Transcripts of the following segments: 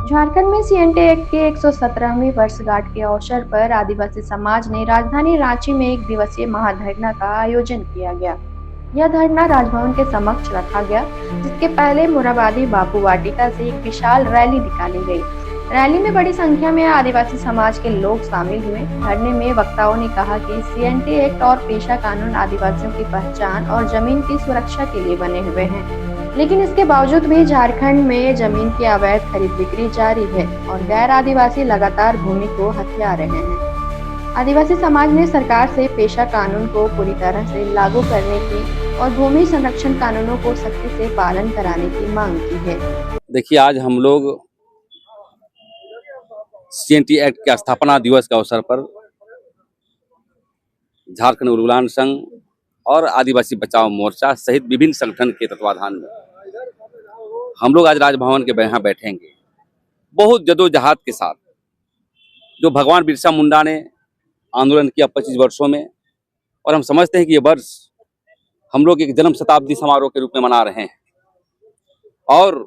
झारखंड में CNT act के 117वीं वर्षगांठ के अवसर पर आदिवासी समाज ने राजधानी रांची में एक दिवसीय महाधरना का आयोजन किया गया। यह धरना राजभवन के समक्ष रखा गया, जिसके पहले मोरहाबादी बापू वाटिका से एक विशाल रैली निकाली गई। रैली में बड़ी संख्या में आदिवासी समाज के लोग शामिल हुए। धरने में वक्ताओं ने कहा कि सीएनटी एक्ट और पेशा कानून आदिवासियों की पहचान और जमीन की सुरक्षा के लिए बने हुए हैं, लेकिन इसके बावजूद भी झारखंड में जमीन की अवैध खरीद बिक्री जारी है और गैर आदिवासी लगातार भूमि को हथिया रहे हैं। आदिवासी समाज ने सरकार से पेशा कानून को पूरी तरह से लागू करने की और भूमि संरक्षण कानूनों को सख्ती से पालन कराने की मांग की है। देखिए, आज हम लोग सीएनटी एक्ट के स्थापना दिवस के अवसर पर झारखंड उलगुलान संघ और आदिवासी बचाओ मोर्चा सहित विभिन्न संगठन के तत्वाधान में हम लोग आज राजभवन के यहाँ बैठेंगे। बहुत जदोजहद के साथ जो भगवान बिरसा मुंडा ने आंदोलन किया 25 वर्षों में, और हम समझते हैं कि ये वर्ष हम लोग एक जन्म शताब्दी समारोह के रूप में मना रहे हैं। और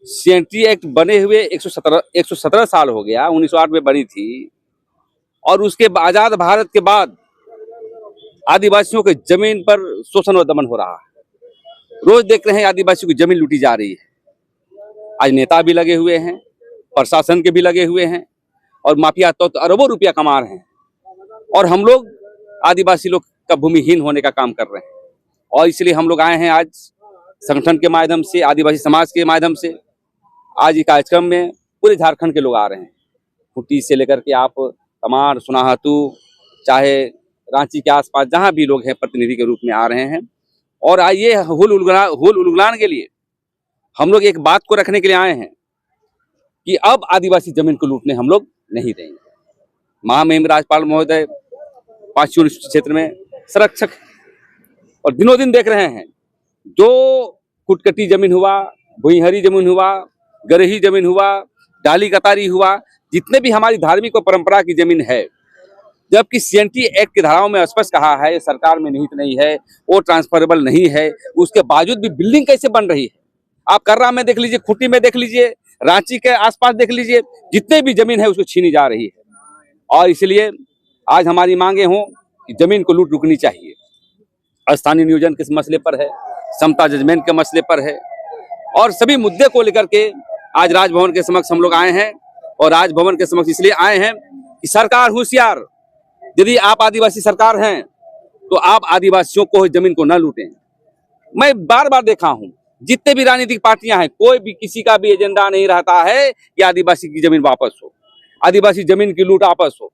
सीएनटी एक्ट बने हुए 117 साल हो गया। 1908 में बनी थी और उसके आजाद भारत के बाद आदिवासियों के जमीन पर शोषण और दमन हो रहा है। रोज देख रहे हैं आदिवासियों की जमीन लूटी जा रही है। आज नेता भी लगे हुए हैं, प्रशासन के भी लगे हुए हैं और माफिया तो अरबों रुपया कमा रहे हैं, और हम लोग आदिवासी लोग का भूमिहीन होने का काम कर रहे हैं। और इसलिए हम लोग आए हैं आज संगठन के माध्यम से, आदिवासी समाज के माध्यम से। आज ये कार्यक्रम में पूरे झारखंड के लोग आ रहे हैं, खूंटी से लेकर के आप तमार, सोनाहातू, चाहे रांची के आसपास जहां भी लोग हैं प्रतिनिधि के रूप में आ रहे हैं। और आइए हुल उलगुलान के लिए हम लोग एक बात को रखने के लिए आए हैं कि अब आदिवासी जमीन को लूटने हम लोग नहीं देंगे। महामहिम राज्यपाल महोदय 5 क्षेत्र में संरक्षक और दिनों दिन देख रहे हैं, जो कुटकटी जमीन हुआ, भुईहरी जमीन हुआ, गरही जमीन हुआ, डाली कतारी हुआ, जितने भी हमारी धार्मिक और परंपरा की जमीन है, जबकि सीएनटी एक्ट की धाराओं में स्पष्ट कहा है सरकार में निहित नहीं है, वो ट्रांसफरेबल नहीं है, उसके बावजूद भी बिल्डिंग कैसे बन रही है। आप कर्रा में देख लीजिए, खूंटी में देख लीजिए, रांची के आसपास देख लीजिए, जितने भी जमीन है उसको छीनी जा रही है। और इसलिए आज हमारी मांगे हों कि जमीन को लूट रुकनी चाहिए। स्थानीय नियोजन के मसले पर है, समता जजमेंट के मसले पर है, और सभी मुद्दे को लेकर के आज राजभवन के समक्ष हम लोग आए हैं। और राजभवन के समक्ष इसलिए आए हैं कि सरकार होशियार, यदि आप आदिवासी सरकार हैं तो आप आदिवासियों को जमीन को न लूटें। मैं बार बार देखा हूं, जितने भी राजनीतिक पार्टियां हैं, कोई भी किसी का भी एजेंडा नहीं रहता है कि आदिवासी की जमीन वापस हो, आदिवासी जमीन की लूट वापस हो।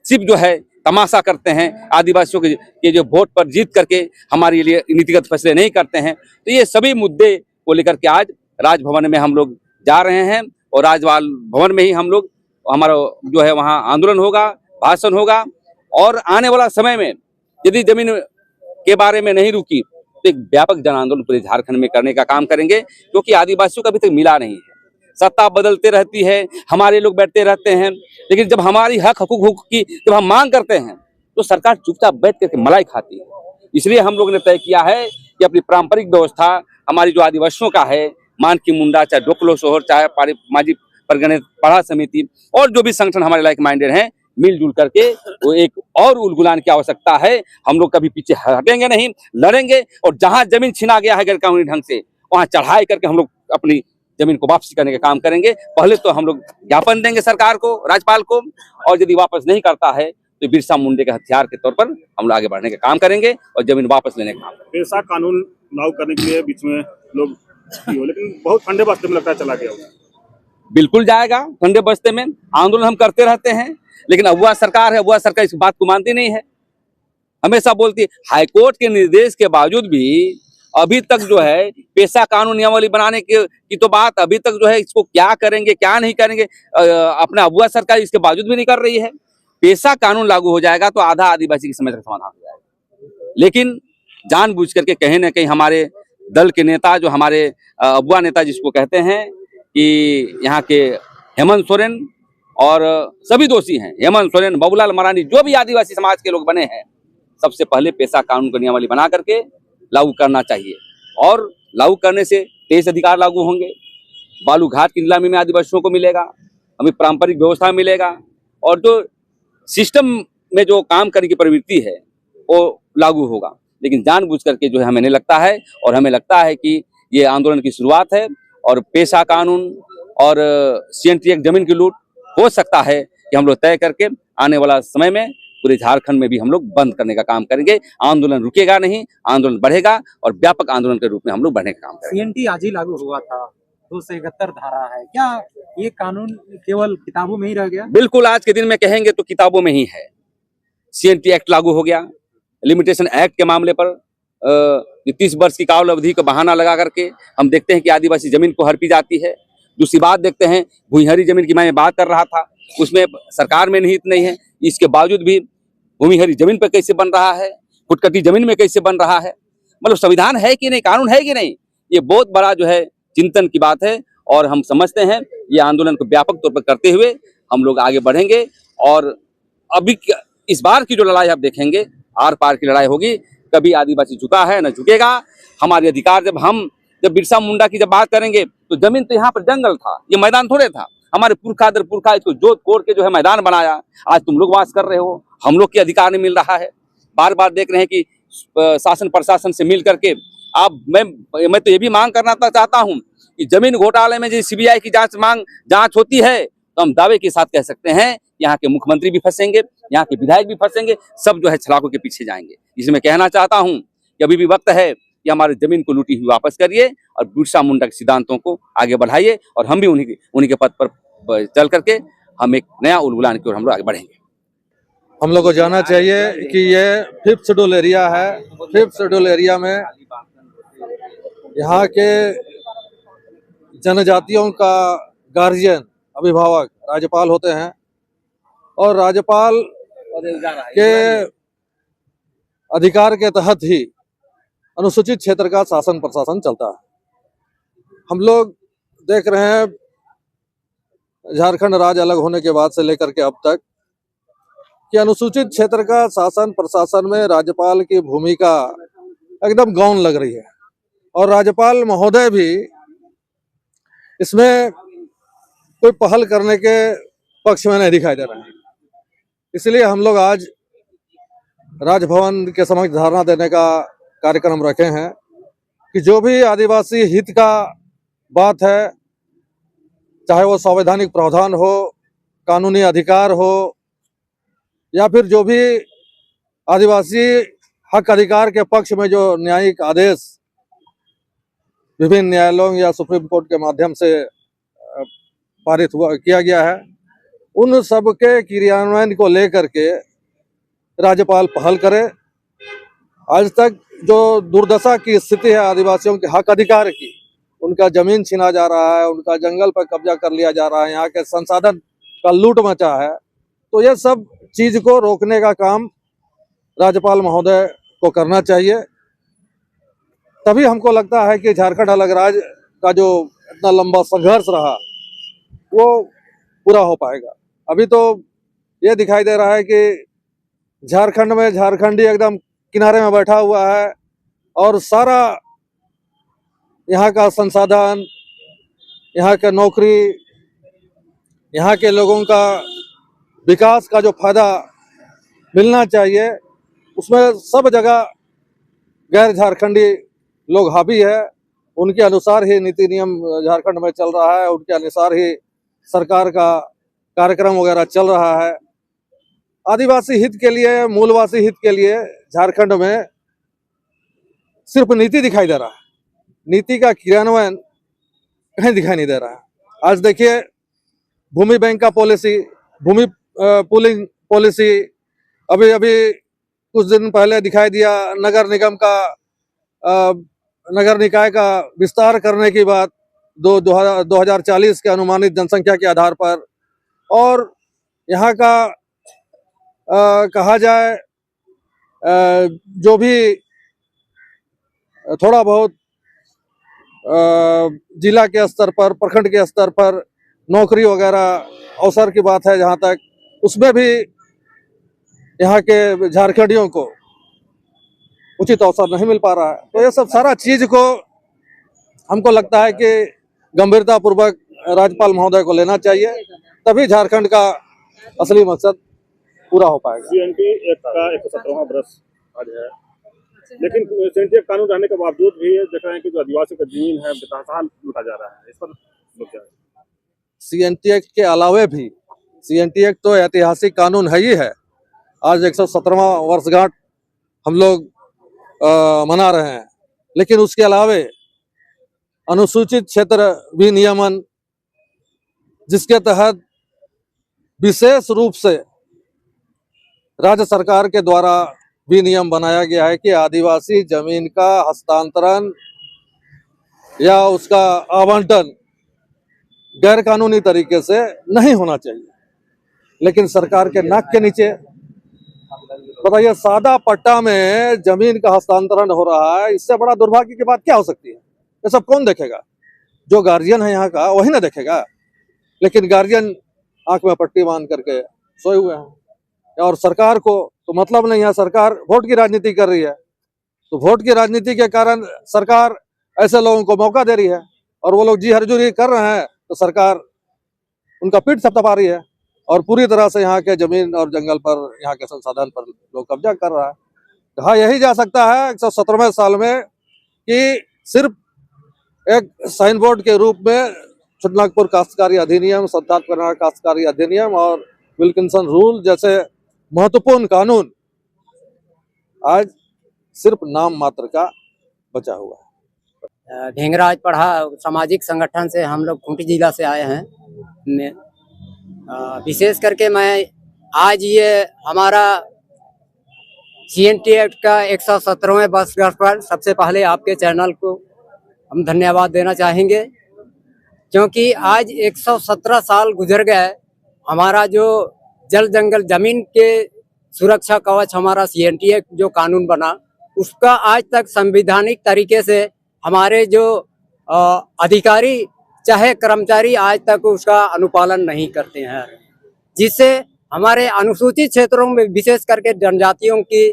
सिर्फ जो है तमाशा करते हैं, आदिवासियों के जो वोट पर जीत करके हमारे लिए नीतिगत फैसले नहीं करते हैं। तो ये सभी मुद्दे को लेकर के आज राजभवन में हम लोग जा रहे हैं, और राजभवन में ही हम लोग, हमारा जो है वहाँ आंदोलन होगा, भाषण होगा। और आने वाला समय में यदि जमीन के बारे में नहीं रुकी तो एक व्यापक जन आंदोलन पूरे झारखंड में करने का काम करेंगे, क्योंकि आदिवासियों को अभी तक मिला नहीं है। सत्ता बदलते रहती है, हमारे लोग बैठते रहते हैं, लेकिन जब हमारी हक हकूक की जब हम मांग करते हैं तो सरकार चुपचाप बैठ करके मलाई खाती है। इसलिए हम लोग ने तय किया है कि अपनी पारंपरिक व्यवस्था, हमारी जो आदिवासियों का है, मानकी मुंडा, चाहे डोकलो शोहर, चाहे माजी परगणे पढ़ा समिति, और जो भी संगठन हमारे लाइक माइंडेड हैं, मिलजुल करके वो एक और उलगुलान की आवश्यकता है। हम लोग कभी पीछे हटेंगे नहीं, लड़ेंगे, और जहां जमीन छीना गया है गैरकानूनी ढंग से, वहां चढ़ाई करके हम लोग अपनी जमीन को वापसी करने का काम करेंगे। पहले तो हम लोग ज्ञापन देंगे सरकार को, राज्यपाल को, और यदि वापस नहीं करता है तो बिरसा मुंडे के हथियार के तौर पर हम लोग आगे बढ़ने का काम करेंगे और जमीन वापस लेने का काम करेंगे। पेशा कानून लागू करने के लिए बीच में लोग लेकिन बहुत ठंडे बस्ते में लगता है चला गया। बिल्कुल जाएगा ठंडे बस्ते में। आंदोलन हम करते रहते हैं, लेकिन अबुआ सरकार है, अबुआ सरकार इस बात को मानती नहीं है, हमेशा बोलती है। हाईकोर्ट के निर्देश के बावजूद भी अभी तक जो है पेशा कानून नियमावली बनाने की तो बात अभी तक जो है, इसको क्या करेंगे क्या नहीं करेंगे, अपना अबुआ सरकार इसके बावजूद भी नहीं कर रही है। पेशा कानून लागू हो जाएगा तो आधा आदिवासी की समस्या का समाधान हो जाएगा। लेकिन जानबूझ करके कहीं ना कहीं हमारे दल के नेता, जो हमारे अबुआ नेता जिसको कहते हैं, कि यहाँ के हेमंत सोरेन और सभी दोषी हैं, हेमंत सोरेन, बाबूलाल मरांडी, जो भी आदिवासी समाज के लोग बने हैं, सबसे पहले पेशा कानून को नियमावली बना करके लागू करना चाहिए। और लागू करने से 23 अधिकार लागू होंगे, बालू घाट की नीलामी में आदिवासियों को मिलेगा, हमें पारंपरिक व्यवस्था मिलेगा, और जो सिस्टम में जो काम करने की प्रवृत्ति है वो लागू होगा। लेकिन जानबूझ करके जो है हमें नहीं लगता है, और हमें लगता है कि ये आंदोलन की शुरुआत है, और पेशा कानून और CNT एक्ट जमीन की लूट हो सकता है कि हम लोग तय करके आने वाला समय में पूरे झारखंड में भी हम लोग बंद करने का काम करेंगे। आंदोलन रुकेगा नहीं, आंदोलन बढ़ेगा, और व्यापक आंदोलन के रूप में हम लोग बढ़ने का काम करेंगे। CNT आज ही लागू हुआ था, 271 धारा है, क्या ये कानून केवल किताबों में ही रह गया? बिल्कुल, आज के दिन में कहेंगे तो किताबों में ही है। CNT एक्ट लागू हो गया, लिमिटेशन एक्ट के मामले पर 30 वर्ष की काल अवधि को बहाना लगा करके हम देखते हैं कि आदिवासी जमीन को हड़पी जाती है। दूसरी बात देखते हैं, भूमिहरी जमीन की मैं बात कर रहा था, उसमें सरकार में निहित नहीं है, इसके बावजूद भी भूमिहरी जमीन पर कैसे बन रहा है, फुटकटी जमीन में कैसे बन रहा है। मतलब संविधान है कि नहीं, कानून है कि नहीं, ये बहुत बड़ा जो है चिंतन की बात है। और हम समझते हैं ये आंदोलन को व्यापक तौर पर करते हुए हम लोग आगे बढ़ेंगे। और अभी इस बार की जो लड़ाई आप देखेंगे, आर पार की लड़ाई होगी। कभी आदिवासी झुका है न झुकेगा। हमारे अधिकार जब बिरसा मुंडा की जब बात करेंगे तो जमीन तो यहाँ पर जंगल था, ये मैदान थोड़े था। हमारे पुरखा दर पुरखा इसको जोत कोड़ के जो है मैदान बनाया। आज तुम लोग वास कर रहे हो, हम लोग के अधिकार नहीं मिल रहा है। बार बार देख रहे हैं कि शासन प्रशासन से मिल करके आप मैं तो ये भी मांग करना चाहता हूँ कि जमीन घोटाले में जो CBI की जांच होती है तो हम दावे के साथ कह सकते हैं यहाँ के मुख्यमंत्री भी फंसेंगे, यहाँ के विधायक भी फंसेंगे, सब जो है छलाकों के पीछे जाएंगे। इसमें कहना चाहता हूँ कि अभी भी वक्त है कि हमारी जमीन को लूटी हुई वापस करिए और बिरसा मुंडा के सिद्धांतों को आगे बढ़ाइए, और हम भी उन्हीं के पथ पर चल करके हम एक नया उलगुलान की ओर हम लोग आगे बढ़ेंगे। हम लोग को जानना चाहिए कि ये 5th शेड्यूल एरिया है। 5th शेड्यूल एरिया में यहाँ के जनजातियों का गार्जियन, अभिभावक राज्यपाल होते हैं, और राज्यपाल के अधिकार के तहत ही अनुसूचित क्षेत्र का शासन प्रशासन चलता है। हम लोग देख रहे हैं झारखंड राज्य अलग होने के बाद से लेकर के अब तक कि अनुसूचित क्षेत्र का शासन प्रशासन में राज्यपाल की भूमिका एकदम गौण लग रही है, और राज्यपाल महोदय भी इसमें कोई पहल करने के पक्ष में नहीं दिखाई दे रहे हैं। इसलिए हम लोग आज राजभवन के समक्ष धरना देने का कार्यक्रम रखे हैं कि जो भी आदिवासी हित का बात है, चाहे वो संवैधानिक प्रावधान हो, कानूनी अधिकार हो, या फिर जो भी आदिवासी हक अधिकार के पक्ष में जो न्यायिक आदेश विभिन्न न्यायालयों या सुप्रीम कोर्ट के माध्यम से पारित किया गया है, उन सब के क्रियान्वयन को लेकर के राज्यपाल पहल करे। आज तक जो दुर्दशा की स्थिति है आदिवासियों के हक अधिकार की, उनका जमीन छीना जा रहा है, उनका जंगल पर कब्जा कर लिया जा रहा है, यहाँ के संसाधन का लूट मचा है, तो ये सब चीज को रोकने का काम राज्यपाल महोदय को करना चाहिए। तभी हमको लगता है कि झारखंड अलग राज्य का जो इतना लंबा संघर्ष रहा वो पूरा हो पाएगा। अभी तो ये दिखाई दे रहा है कि झारखंड में झारखंडी एकदम किनारे में बैठा हुआ है, और सारा यहाँ का संसाधन, यहाँ के नौकरी, यहाँ के लोगों का विकास का जो फायदा मिलना चाहिए, उसमें सब जगह गैर झारखंडी लोग हावी है। उनके अनुसार ही नीति नियम झारखंड में चल रहा है, उनके अनुसार ही सरकार का कार्यक्रम वगैरह चल रहा है। आदिवासी हित के लिए, मूलवासी हित के लिए झारखंड में सिर्फ नीति दिखाई दे रहा है, नीति का क्रियान्वयन कहीं दिखाई नहीं दे रहा है। आज देखिए भूमि बैंक का पॉलिसी, भूमि पूलिंग पॉलिसी, अभी कुछ दिन पहले दिखाई दिया नगर निगम का नगर निकाय का विस्तार करने की बात 2040 के अनुमानित जनसंख्या के आधार पर। और यहाँ का कहा जाए जो भी थोड़ा बहुत जिला के स्तर पर, प्रखंड के स्तर पर नौकरी वगैरह अवसर की बात है, जहाँ तक उसमें भी यहाँ के झारखंडियों को उचित अवसर नहीं मिल पा रहा है। तो ये सब सारा चीज को हमको लगता है कि गंभीरता पूर्वक राज्यपाल महोदय को लेना चाहिए, तभी झारखंड का असली मकसद पूरा हो पाएगा। सीएनटी एक्ट का 117वां बरस आज है, लेकिन सीएनटी एक्ट कानून रहने के बावजूद भी देख रहे हैं कि जो आदिवासी का जमीन है बेतहाशाह लूटा जा रहा है। इस पर लोग क्या है? सीएनटी एक्ट के अलावे भी, सीएनटी एक्ट तो ऐतिहासिक कानून है ही है। आज 117वां वर्षगांठ हम लोग मना रहे हैं, लेकिन उसके अलावे अनुसूचित क्षेत्र विनियमन, जिसके तहत विशेष रूप से राज्य सरकार के द्वारा विनियम बनाया गया है कि आदिवासी जमीन का हस्तांतरण या उसका आवंटन गैर कानूनी तरीके से नहीं होना चाहिए। लेकिन सरकार के नाक के नीचे बताइए, सादा पट्टा में जमीन का हस्तांतरण हो रहा है। इससे बड़ा दुर्भाग्य की बात क्या हो सकती है? ये सब कौन देखेगा? जो गार्जियन है यहाँ का वही ना देखेगा। लेकिन गार्जियन आंख में पट्टी बांध करके सोए हुए हैं, और सरकार को तो मतलब नहीं है। सरकार वोट की राजनीति कर रही है, तो वोट की राजनीति के कारण सरकार ऐसे लोगों को मौका दे रही है, और वो लोग जी हरजुरी कर रहे हैं तो सरकार उनका पीठ थपथपा रही है, और पूरी तरह से यहाँ के जमीन और जंगल पर, यहाँ के संसाधन पर लोग कब्जा कर रहा है। कहा यही जा सकता है 117वें साल में कि सिर्फ एक साइन बोर्ड के रूप में छोटानागपुर काश्तकारी अधिनियम, संताल कर्नाटक काश्तकारी अधिनियम और विल्किंसन रूल जैसे महत्वपूर्ण कानून आज सिर्फ नाम मात्र का बचा हुआ है। ढेंगराज पढ़ा सामाजिक संगठन से हम लोग खूंटी जिला से आए हैं। विशेष करके मैं आज ये हमारा सीएनटी एक्ट का 117वें वर्षगांठ पर सबसे पहले आपके चैनल को हम धन्यवाद देना चाहेंगे, क्योंकि आज 117 साल गुजर गए। हमारा जो जल जंगल जमीन के सुरक्षा कवच हमारा सीएनटी एक्ट जो कानून बना, उसका आज तक संवैधानिक तरीके से हमारे जो अधिकारी चाहे कर्मचारी आज तक उसका अनुपालन नहीं करते हैं, जिससे हमारे अनुसूचित क्षेत्रों में विशेष करके जनजातियों की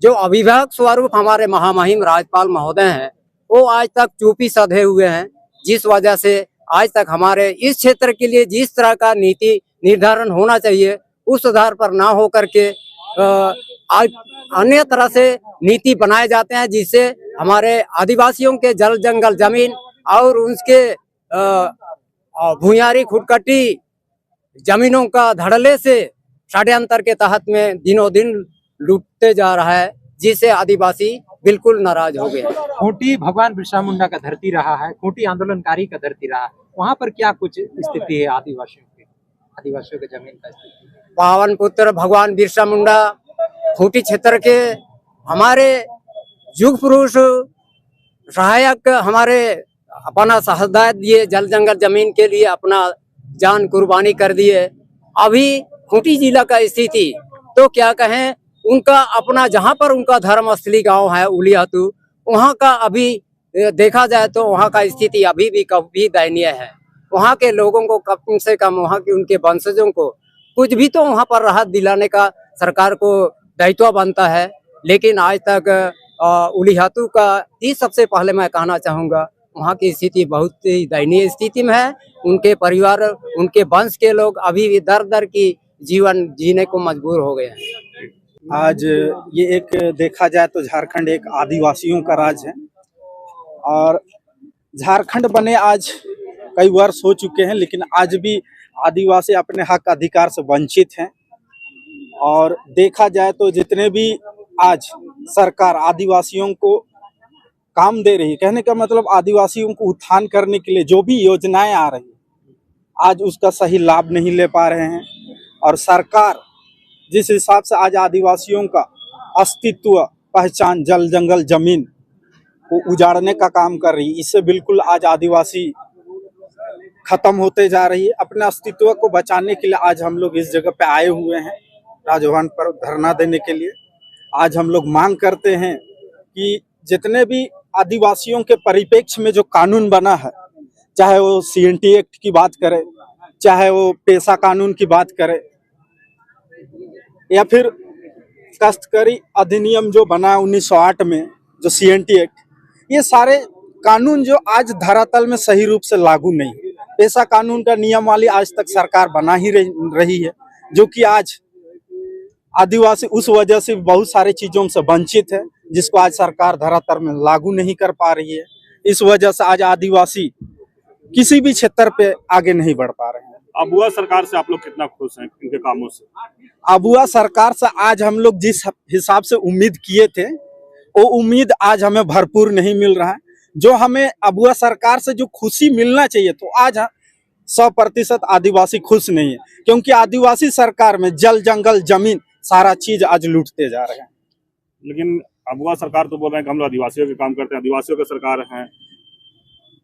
जो अभिभावक स्वरूप हमारे महामहिम राज्यपाल महोदय हैं, वो आज तक चुप्पी साधे हुए हैं, जिस वजह से आज तक हमारे इस क्षेत्र के लिए जिस तरह का नीति निर्धारण होना चाहिए उस आधार पर ना हो करके आज अन्य तरह से नीति बनाए जाते हैं, जिससे हमारे आदिवासियों के जल जंगल जमीन और उसके भूयारी खुटकटी जमीनों का धड़ल्ले से षड्यंत्र के तहत में दिनों दिन लूटते जा रहा है, जिससे आदिवासी बिल्कुल नाराज हो गए। खूंटी भगवान बिरसा मुंडा का धरती रहा है, खूंटी आंदोलनकारी का धरती रहा है। वहाँ पर क्या कुछ स्थिति है आदिवासियों के जमीन का स्थिति? पावन पुत्र भगवान बिरसा मुंडा खूंटी क्षेत्र के हमारे युग पुरुष सहायक, हमारे अपना शहादत दिए, जल जंगल जमीन के लिए अपना जान कुर्बानी कर दिए। अभी खूंटी जिला का स्थिति तो क्या कहें, उनका अपना जहां पर उनका धर्म स्थली गांव है उलियातू, वहां का अभी देखा जाए तो वहां का स्थिति अभी भी काफी दयनीय है। वहां के लोगों को कम से कम वहां के उनके वंशजों को कुछ भी तो वहां पर राहत दिलाने का सरकार को दायित्व बनता है, लेकिन आज तक उलियातू का ही सबसे पहले मैं कहना चाहूँगा, वहाँ की स्थिति बहुत ही दयनीय स्थिति में है। उनके परिवार, उनके वंश के लोग अभी भी दर दर की जीवन जीने को मजबूर हो गए हैं। आज ये एक देखा जाए तो झारखंड एक आदिवासियों का राज्य है, और झारखंड बने आज कई वर्ष हो चुके हैं, लेकिन आज भी आदिवासी अपने हक अधिकार से वंचित हैं। और देखा जाए तो जितने भी आज सरकार आदिवासियों को काम दे रही है, कहने का मतलब आदिवासियों को उत्थान करने के लिए जो भी योजनाएं आ रही है, आज उसका सही लाभ नहीं ले पा रहे हैं। और सरकार जिस हिसाब से आज आदिवासियों का अस्तित्व, पहचान, जल जंगल जमीन को उजाड़ने का काम कर रही है, इससे बिल्कुल आज आदिवासी खत्म होते जा रही है। अपने अस्तित्व को बचाने के लिए आज हम लोग इस जगह पे आए हुए हैं, राजभवन पर धरना देने के लिए। आज हम लोग मांग करते हैं कि जितने भी आदिवासियों के परिप्रेक्ष्य में जो कानून बना है, चाहे वो सीएनटी एक्ट की बात करे, चाहे वो पेशा कानून की बात करे, या फिर काश्तकारी अधिनियम जो बना 1908 में जो सीएनटी एक्ट, ये सारे कानून जो आज धरातल में सही रूप से लागू नहीं है। पेशा कानून का नियमावली आज तक सरकार बना ही रही है, जो कि आज आदिवासी उस वजह से बहुत सारी चीजों से वंचित है, जिसको आज सरकार धरातल में लागू नहीं कर पा रही है। इस वजह से आज आदिवासी किसी भी क्षेत्र पे आगे नहीं बढ़ पा रहे हैं। अबुआ सरकार से आप लोग कितना खुश हैं इनके कामों से? अबुआ सरकार से आज हम लोग जिस हिसाब से उम्मीद किए थे, वो उम्मीद आज हमें भरपूर नहीं मिल रहा है। जो हमें अबुआ सरकार से जो खुशी मिलना चाहिए, तो आज 100% आदिवासी खुश नहीं है, क्योंकि आदिवासी सरकार में जल जंगल जमीन सारा चीज आज लूटते जा रहे हैं। लेकिन अबुआ सरकार तो बोल रहे हैं कि हम लोग आदिवासियों के काम करते हैं, आदिवासियों की सरकार है।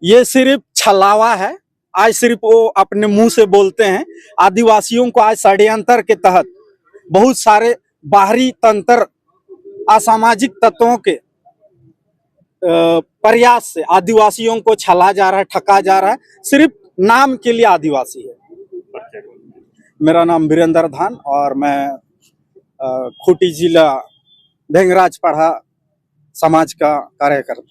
ये सिर्फ छलावा है। आज सिर्फ वो अपने मुंह से बोलते हैं। आदिवासियों को आज षड्यंत्र के तहत बहुत सारे बाहरी तंत्र असामाजिक तत्वों के प्रयास से आदिवासियों को छला जा रहा है, ठगा जा रहा है। सिर्फ नाम के लिए आदिवासी है। मेरा नाम वीरेंद्र धान और मैं खूंटी जिला ढेंगराज पढ़ा समाज का कार्यकर्ता।